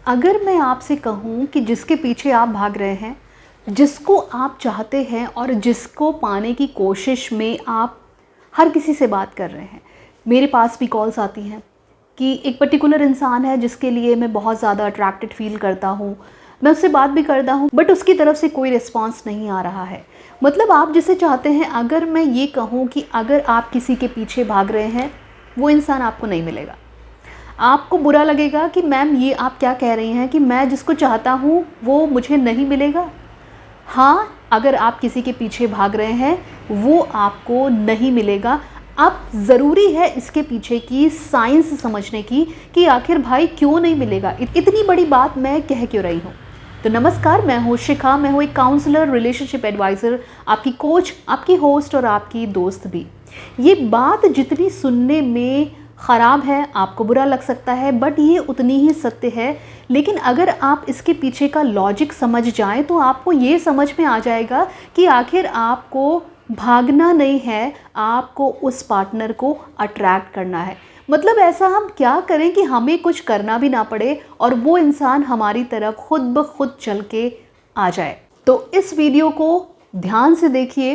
अगर मैं आपसे कहूँ कि जिसके पीछे आप भाग रहे हैं, जिसको आप चाहते हैं और जिसको पाने की कोशिश में आप हर किसी से बात कर रहे हैं, मेरे पास भी कॉल्स आती हैं कि एक पर्टिकुलर इंसान है जिसके लिए मैं बहुत ज़्यादा अट्रैक्टेड फील करता हूँ, मैं उससे बात भी करता हूँ, बट उसकी तरफ से कोई रिस्पांस नहीं आ रहा है। मतलब आप जिसे चाहते हैं, अगर मैं ये कहूँ कि अगर आप किसी के पीछे भाग रहे हैं, वो इंसान आपको नहीं मिलेगा। आपको बुरा लगेगा कि मैम ये आप क्या कह रही हैं कि मैं जिसको चाहता हूँ वो मुझे नहीं मिलेगा। हाँ, अगर आप किसी के पीछे भाग रहे हैं वो आपको नहीं मिलेगा। अब ज़रूरी है इसके पीछे की साइंस समझने की कि आखिर भाई क्यों नहीं मिलेगा। इतनी बड़ी बात मैं कह क्यों रही हूँ। तो नमस्कार, मैं हूँ शिखा, मैं हूँ एक काउंसलर, रिलेशनशिप एडवाइज़र, आपकी कोच, आपकी होस्ट और आपकी दोस्त भी। ये बात जितनी सुनने में ख़राब है, आपको बुरा लग सकता है, बट ये उतनी ही सत्य है। लेकिन अगर आप इसके पीछे का लॉजिक समझ जाएं तो आपको ये समझ में आ जाएगा कि आखिर आपको भागना नहीं है, आपको उस पार्टनर को अट्रैक्ट करना है। मतलब ऐसा हम क्या करें कि हमें कुछ करना भी ना पड़े और वो इंसान हमारी तरफ खुद ब खुद चल के आ जाए। तो इस वीडियो को ध्यान से देखिए,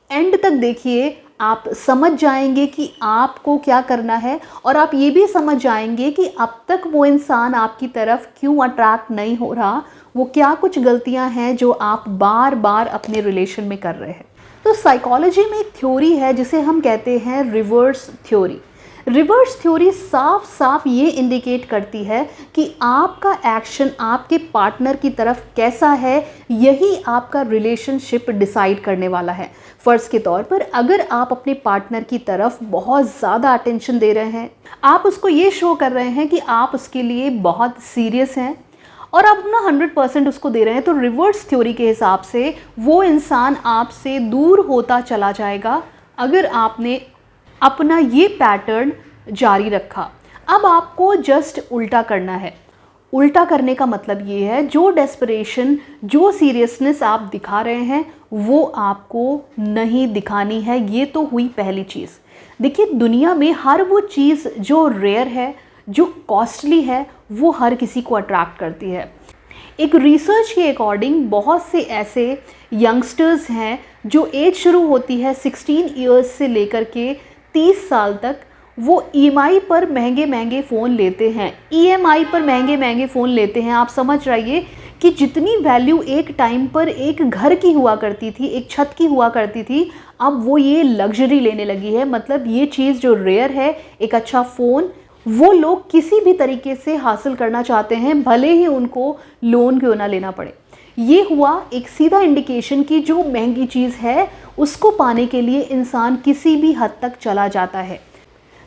एंड तक देखिए, आप समझ जाएंगे कि आपको क्या करना है और आप ये भी समझ जाएंगे कि अब तक वो इंसान आपकी तरफ क्यों अट्रैक्ट नहीं हो रहा, वो क्या कुछ गलतियां हैं जो आप बार बार अपने रिलेशन में कर रहे हैं। तो साइकोलॉजी में एक थ्योरी है जिसे हम कहते हैं रिवर्स थ्योरी। रिवर्स थ्योरी साफ साफ ये इंडिकेट करती है कि आपका एक्शन आपके पार्टनर की तरफ कैसा है, यही आपका रिलेशनशिप डिसाइड करने वाला है। फ़र्ज़ के तौर पर अगर आप अपने पार्टनर की तरफ बहुत ज़्यादा अटेंशन दे रहे हैं, आप उसको ये शो कर रहे हैं कि आप उसके लिए बहुत सीरियस हैं और आप अपना 100% उसको दे रहे हैं, तो रिवर्स थ्योरी के हिसाब से वो इंसान आपसे दूर होता चला जाएगा अगर आपने अपना ये पैटर्न जारी रखा। अब आपको जस्ट उल्टा करना है। उल्टा करने का मतलब ये है, जो डेस्परेशन, जो सीरियसनेस आप दिखा रहे हैं वो आपको नहीं दिखानी है। ये तो हुई पहली चीज़। देखिए, दुनिया में हर वो चीज़ जो रेयर है, जो कॉस्टली है, वो हर किसी को अट्रैक्ट करती है। एक रिसर्च के अकॉर्डिंग बहुत से ऐसे यंगस्टर्स हैं जो एज शुरू होती है 16 ईयर्स से लेकर के 30 साल तक, वो ईएमआई पर महंगे महंगे फ़ोन लेते हैं। ईएमआई पर महंगे महंगे फ़ोन लेते हैं। आप समझ रहिए कि जितनी वैल्यू एक टाइम पर एक घर की हुआ करती थी, एक छत की हुआ करती थी, अब वो ये लग्जरी लेने लगी है। मतलब ये चीज़ जो रेयर है, एक अच्छा फ़ोन, वो लोग किसी भी तरीके से हासिल करना चाहते हैं, भले ही उनको लोन क्यों ना लेना पड़े। ये हुआ एक सीधा इंडिकेशन कि जो महंगी चीज़ है उसको पाने के लिए इंसान किसी भी हद तक चला जाता है।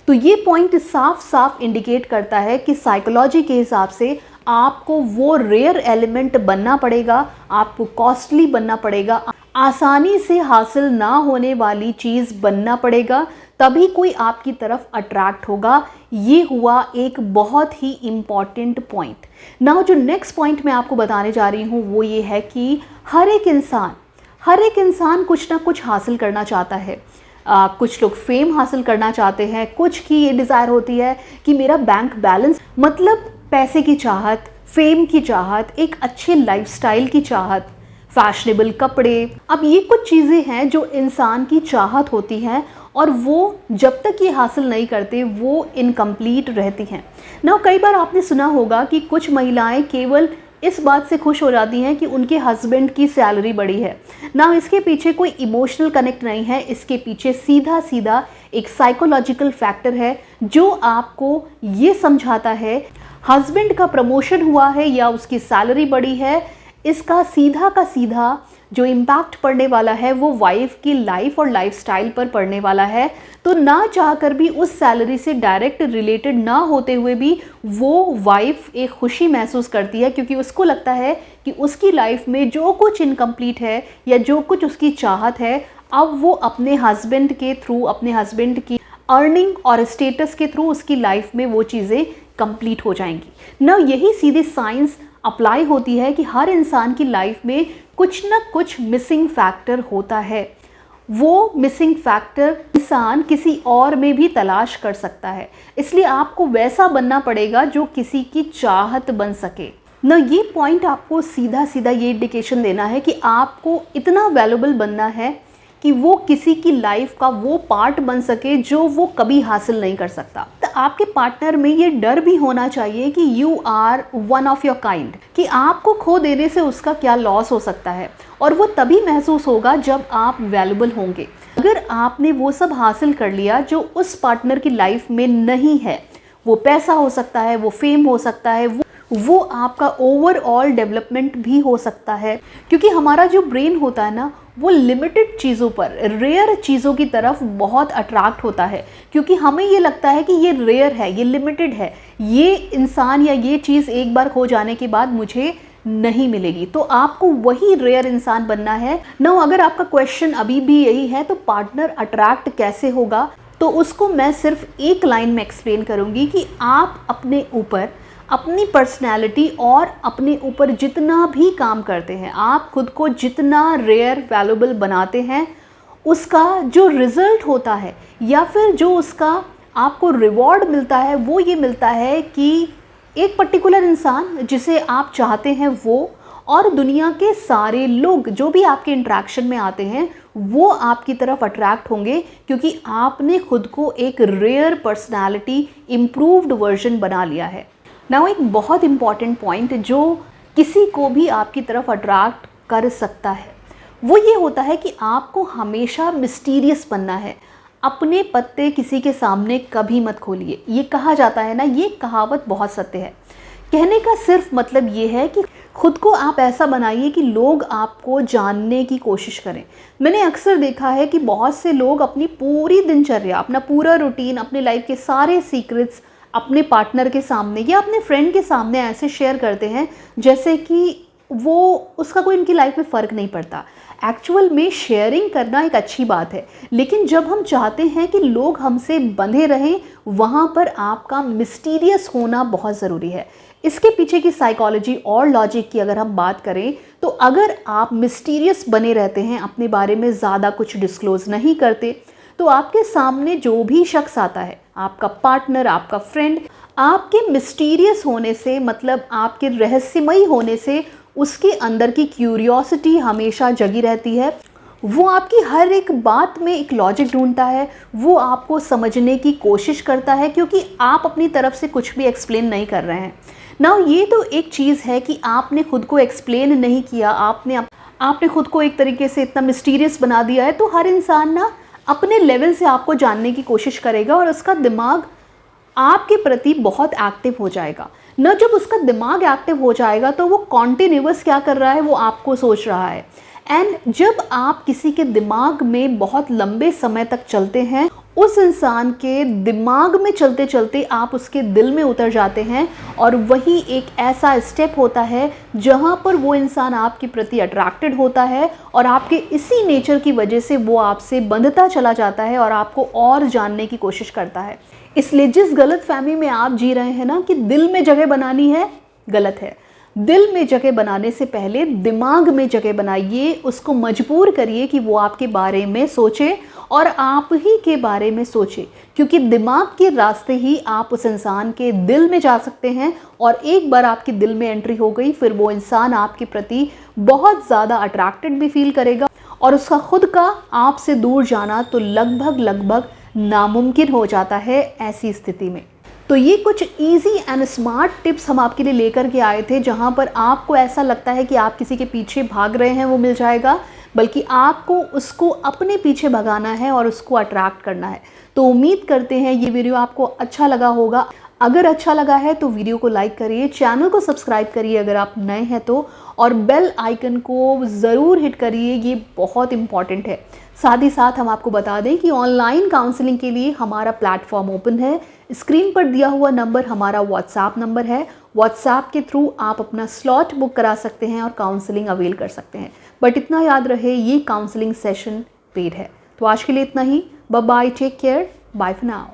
तो ये पॉइंट साफ साफ इंडिकेट करता है कि साइकोलॉजी के हिसाब से आपको वो रेयर एलिमेंट बनना पड़ेगा, आपको कॉस्टली बनना पड़ेगा, आसानी से हासिल ना होने वाली चीज़ बनना पड़ेगा, तभी कोई आपकी तरफ अट्रैक्ट होगा। ये हुआ एक बहुत ही इम्पॉर्टेंट पॉइंट। नाउ जो नेक्स्ट पॉइंट मैं आपको बताने जा रही हूँ वो ये है कि हर एक इंसान कुछ ना कुछ हासिल करना चाहता है। कुछ लोग फेम हासिल करना चाहते हैं, कुछ की ये डिज़ायर होती है कि मेरा बैंक बैलेंस, मतलब पैसे की चाहत, फेम की चाहत, एक अच्छे लाइफस्टाइल की चाहत, फैशनेबल कपड़े। अब ये कुछ चीज़ें हैं जो इंसान की चाहत होती हैं और वो जब तक ये हासिल नहीं करते वो इनकम्प्लीट रहती हैं ना। कई बार आपने सुना होगा कि कुछ महिलाएं केवल इस बात से खुश हो जाती हैं कि उनके हस्बैंड की सैलरी बढ़ी है ना, इसके पीछे कोई इमोशनल कनेक्ट नहीं है, इसके पीछे सीधा सीधा एक साइकोलॉजिकल फैक्टर है जो आपको ये समझाता है हस्बैंड का प्रमोशन हुआ है या उसकी सैलरी बढ़ी है, इसका सीधा का सीधा जो इम्पैक्ट पड़ने वाला है वो वाइफ की लाइफ और लाइफस्टाइल पर पड़ने वाला है। तो ना चाहकर भी, उस सैलरी से डायरेक्ट रिलेटेड ना होते हुए भी, वो वाइफ एक खुशी महसूस करती है क्योंकि उसको लगता है कि उसकी लाइफ में जो कुछ इनकम्प्लीट है या जो कुछ उसकी चाहत है, अब वो अपने हस्बैंड के थ्रू, अपने हस्बैंड की अर्निंग और स्टेटस के थ्रू उसकी लाइफ में वो चीज़ें कंप्लीट हो जाएंगी ना। यही सीधी साइंस अप्लाई होती है कि हर इंसान की लाइफ में कुछ ना कुछ मिसिंग फैक्टर होता है। वो मिसिंग फैक्टर इंसान किसी और में भी तलाश कर सकता है, इसलिए आपको वैसा बनना पड़ेगा जो किसी की चाहत बन सके। ना ये पॉइंट आपको सीधा सीधा ये इंडिकेशन देना है कि आपको इतना वैल्यूबल बनना है कि वो किसी की लाइफ का वो पार्ट बन सके जो वो कभी हासिल नहीं कर सकता। तो आपके पार्टनर में ये डर भी होना चाहिए कि you are one of your kind, कि आपको खो देने से उसका क्या लॉस हो सकता है, और वो तभी महसूस होगा जब आप वैल्यूबल होंगे। अगर आपने वो सब हासिल कर लिया जो उस पार्टनर की लाइफ में नहीं है, वो पैसा हो सकता है, वो फेम हो सकता है, वो आपका ओवरऑल डेवलपमेंट भी हो सकता है, क्योंकि हमारा जो ब्रेन होता है ना, वो लिमिटेड चीज़ों पर, रेयर चीज़ों की तरफ बहुत अट्रैक्ट होता है, क्योंकि हमें ये लगता है कि ये रेयर है, ये लिमिटेड है, ये इंसान या ये चीज़ एक बार खो जाने के बाद मुझे नहीं मिलेगी। तो आपको वही रेयर इंसान बनना है ना। अगर आपका क्वेश्चन अभी भी यही है तो पार्टनर अट्रैक्ट कैसे होगा, तो उसको मैं सिर्फ एक लाइन में एक्सप्लेन करूँगी कि आप अपने ऊपर, अपनी पर्सनैलिटी और अपने ऊपर जितना भी काम करते हैं, आप खुद को जितना रेयर वैल्यूबल बनाते हैं, उसका जो रिज़ल्ट होता है या फिर जो उसका आपको रिवॉर्ड मिलता है, वो ये मिलता है कि एक पर्टिकुलर इंसान जिसे आप चाहते हैं वो और दुनिया के सारे लोग जो भी आपके इंटरेक्शन में आते हैं वो आपकी तरफ अट्रैक्ट होंगे, क्योंकि आपने खुद को एक रेयर पर्सनैलिटी, इम्प्रूव्ड वर्जन बना लिया है। नाउ एक बहुत इंपॉर्टेंट पॉइंट जो किसी को भी आपकी तरफ अट्रैक्ट कर सकता है, वो ये होता है कि आपको हमेशा मिस्टीरियस बनना है। अपने पत्ते किसी के सामने कभी मत खोलिए। ये कहा जाता है ना, ये कहावत बहुत सत्य है। कहने का सिर्फ मतलब ये है कि खुद को आप ऐसा बनाइए कि लोग आपको जानने की कोशिश करें। मैंने अक्सर देखा है कि बहुत से लोग अपनी पूरी दिनचर्या, अपना पूरा रूटीन, अपने लाइफ के सारे सीक्रेट्स अपने पार्टनर के सामने या अपने फ्रेंड के सामने ऐसे शेयर करते हैं जैसे कि वो उसका कोई इनकी लाइफ में फ़र्क नहीं पड़ता। एक्चुअल में शेयरिंग करना एक अच्छी बात है, लेकिन जब हम चाहते हैं कि लोग हमसे बंधे रहें, वहाँ पर आपका मिस्टीरियस होना बहुत ज़रूरी है। इसके पीछे की साइकोलॉजी और लॉजिक की अगर हम बात करें तो अगर आप मिस्टीरियस बने रहते हैं, अपने बारे में ज़्यादा कुछ डिस्क्लोज़ नहीं करते, तो आपके सामने जो भी शख्स आता है, आपका पार्टनर, आपका फ्रेंड, आपके मिस्टीरियस होने से, मतलब आपके रहस्यमयी होने से उसके अंदर की क्यूरियोसिटी हमेशा जगी रहती है। वो आपकी हर एक बात में एक लॉजिक ढूंढता है, वो आपको समझने की कोशिश करता है, क्योंकि आप अपनी तरफ से कुछ भी एक्सप्लेन नहीं कर रहे हैं। नाउ ये तो एक चीज़ है कि आपने खुद को एक्सप्लेन नहीं किया, आपने खुद को एक तरीके से इतना मिस्टीरियस बना दिया है, तो हर इंसान ना अपने लेवल से आपको जानने की कोशिश करेगा और उसका दिमाग आपके प्रति बहुत एक्टिव हो जाएगा ना। जब उसका दिमाग एक्टिव हो जाएगा तो वो कॉन्टिन्यूअस क्या कर रहा है, वो आपको सोच रहा है। एंड जब आप किसी के दिमाग में बहुत लंबे समय तक चलते हैं, उस इंसान के दिमाग में चलते चलते आप उसके दिल में उतर जाते हैं, और वही एक ऐसा स्टेप होता है जहां पर वो इंसान आपके प्रति अट्रैक्टेड होता है और आपके इसी नेचर की वजह से वो आपसे बंधता चला जाता है और आपको और जानने की कोशिश करता है। इसलिए जिस गलतफहमी में आप जी रहे हैं ना कि दिल में जगह बनानी है, गलत है। दिल में जगह बनाने से पहले दिमाग में जगह बनाइए, उसको मजबूर करिए कि वो आपके बारे में सोचे और आप ही के बारे में सोचे, क्योंकि दिमाग के रास्ते ही आप उस इंसान के दिल में जा सकते हैं। और एक बार आपके दिल में एंट्री हो गई, फिर वो इंसान आपके प्रति बहुत ज़्यादा अट्रैक्टेड भी फील करेगा और उसका खुद का आपसे दूर जाना तो लगभग नामुमकिन हो जाता है ऐसी स्थिति में। तो ये कुछ इजी एंड स्मार्ट टिप्स हम आपके लिए लेकर के आए थे, जहाँ पर आपको ऐसा लगता है कि आप किसी के पीछे भाग रहे हैं वो मिल जाएगा, बल्कि आपको उसको अपने पीछे भगाना है और उसको अट्रैक्ट करना है। तो उम्मीद करते हैं ये वीडियो आपको अच्छा लगा होगा। अगर अच्छा लगा है तो वीडियो को लाइक करिए, चैनल को सब्सक्राइब करिए अगर आप नए हैं तो, और बेल आइकन को ज़रूर हिट करिए, ये बहुत इंपॉर्टेंट है। साथ ही साथ हम आपको बता दें कि ऑनलाइन काउंसलिंग के लिए हमारा प्लेटफॉर्म ओपन है। स्क्रीन पर दिया हुआ नंबर हमारा व्हाट्सएप नंबर है। व्हाट्सएप के थ्रू आप अपना स्लॉट बुक करा सकते हैं और काउंसलिंग अवेल कर सकते हैं। बट इतना याद रहे, ये काउंसलिंग सेशन पेड है। तो आज के लिए इतना ही। Bye bye, take care, bye for now.